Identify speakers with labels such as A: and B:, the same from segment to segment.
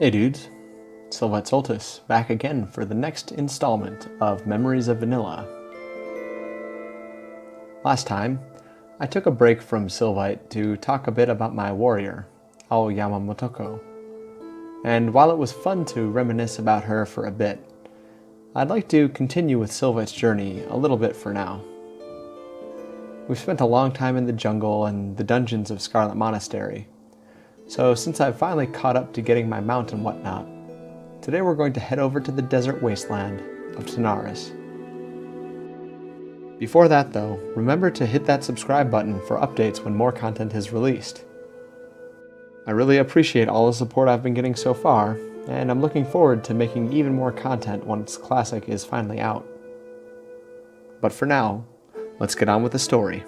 A: Hey dudes, Sylvite Soltis back again for the next installment of Memories of Vanilla. Last time, I took a break from Sylvite to talk a bit about my warrior, Ao Yamamotoko. And while it was fun to reminisce about her for a bit, I'd like to continue with Sylvite's journey a little bit for now. We've spent a long time in the jungle and the dungeons of Scarlet Monastery, so since I've finally caught up to getting my mount and whatnot, today we're going to head over to the desert wasteland of Tanaris. Before that though, remember to hit that subscribe button for updates when more content is released. I really appreciate all the support I've been getting so far, and I'm looking forward to making even more content once Classic is finally out. But for now, let's get on with the story.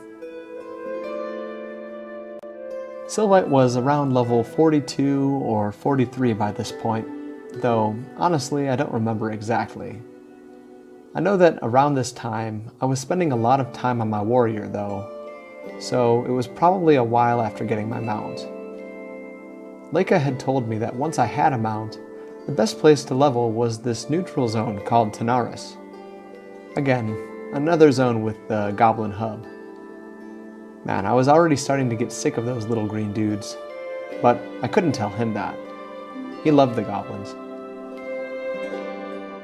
A: Sylvite was around level 42 or 43 by this point, though honestly I don't remember exactly. I know that around this time I was spending a lot of time on my warrior though, so it was probably a while after getting my mount. Leica had told me that once I had a mount, the best place to level was this neutral zone called Tanaris. Again, another zone with the goblin hub. Man, I was already starting to get sick of those little green dudes, but I couldn't tell him that. He loved the goblins.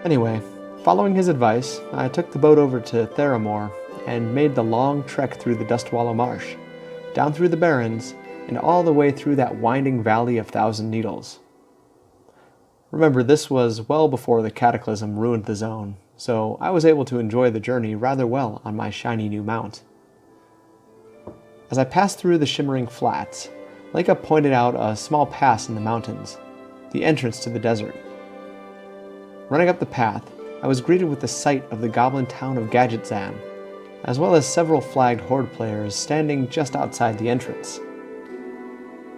A: Anyway, following his advice, I took the boat over to Theramore and made the long trek through the Dustwallow Marsh, down through the Barrens, and all the way through that winding valley of Thousand Needles. Remember, this was well before the Cataclysm ruined the zone, so I was able to enjoy the journey rather well on my shiny new mount. As I passed through the shimmering flats, Leica pointed out a small pass in the mountains, the entrance to the desert. Running up the path, I was greeted with the sight of the goblin town of Gadgetzan, as well as several flagged horde players standing just outside the entrance.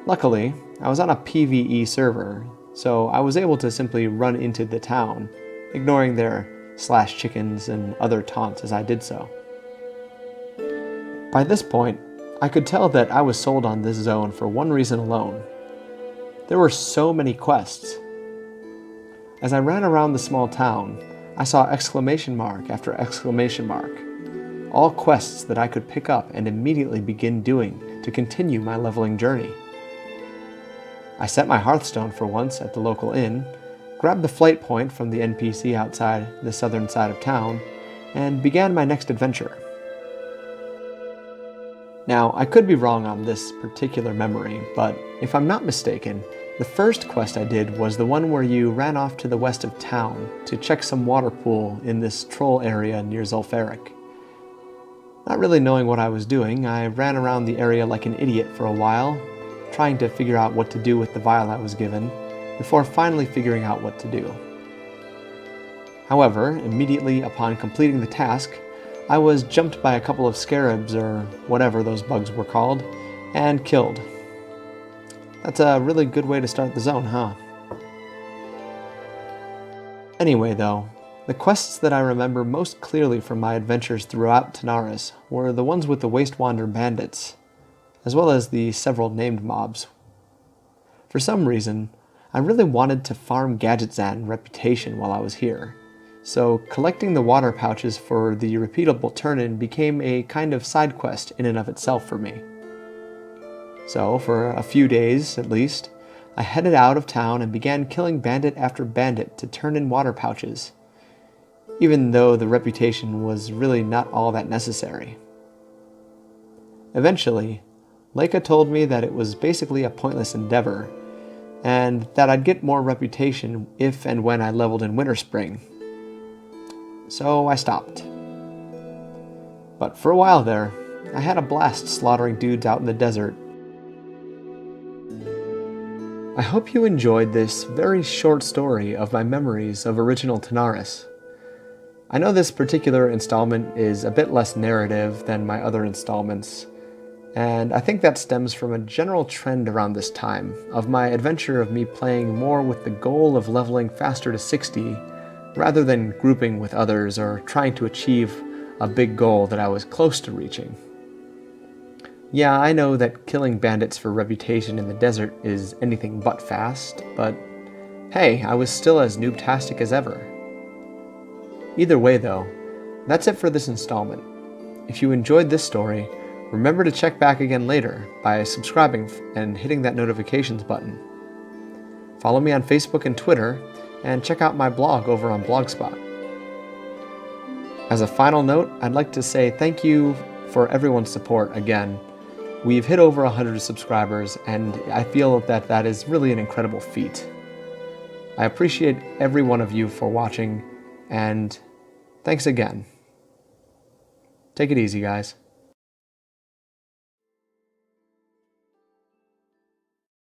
A: Luckily, I was on a PvE server, so I was able to simply run into the town, ignoring their slash chickens and other taunts as I did so. By this point, I could tell that I was sold on this zone for one reason alone. There were so many quests. As I ran around the small town, I saw exclamation mark after exclamation mark, all quests that I could pick up and immediately begin doing to continue my leveling journey. I set my Hearthstone for once at the local inn, grabbed the flight point from the NPC outside the southern side of town, and began my next adventure. Now, I could be wrong on this particular memory, but if I'm not mistaken, the first quest I did was the one where you ran off to the west of town to check some water pool in this troll area near Zul'Farrak. Not really knowing what I was doing, I ran around the area like an idiot for a while, trying to figure out what to do with the vial I was given, before finally figuring out what to do. However, immediately upon completing the task, I was jumped by a couple of scarabs, or whatever those bugs were called, and killed. That's a really good way to start the zone, huh? Anyway though, the quests that I remember most clearly from my adventures throughout Tanaris were the ones with the Wastewander bandits, as well as the several named mobs. For some reason, I really wanted to farm Gadgetzan reputation while I was here, so collecting the water pouches for the repeatable turn-in became a kind of side quest in and of itself for me. So, for a few days at least, I headed out of town and began killing bandit after bandit to turn in water pouches, even though the reputation was really not all that necessary. Eventually, Leica told me that it was basically a pointless endeavor, and that I'd get more reputation if and when I leveled in Winterspring. So I stopped. But for a while there, I had a blast slaughtering dudes out in the desert. I hope you enjoyed this very short story of my memories of original Tanaris. I know this particular installment is a bit less narrative than my other installments, and I think that stems from a general trend around this time of my adventure of me playing more with the goal of leveling faster to 60 rather than grouping with others or trying to achieve a big goal that I was close to reaching. Yeah, I know that killing bandits for reputation in the desert is anything but fast, but hey, I was still as noobtastic as ever. Either way though, that's it for this installment. If you enjoyed this story, remember to check back again later by subscribing and hitting that notifications button. Follow me on Facebook and Twitter, and check out my blog over on Blogspot. As a final note, I'd like to say thank you for everyone's support again. We've hit over 100 subscribers, and I feel that that is really an incredible feat. I appreciate every one of you for watching, and thanks again. Take it easy, guys.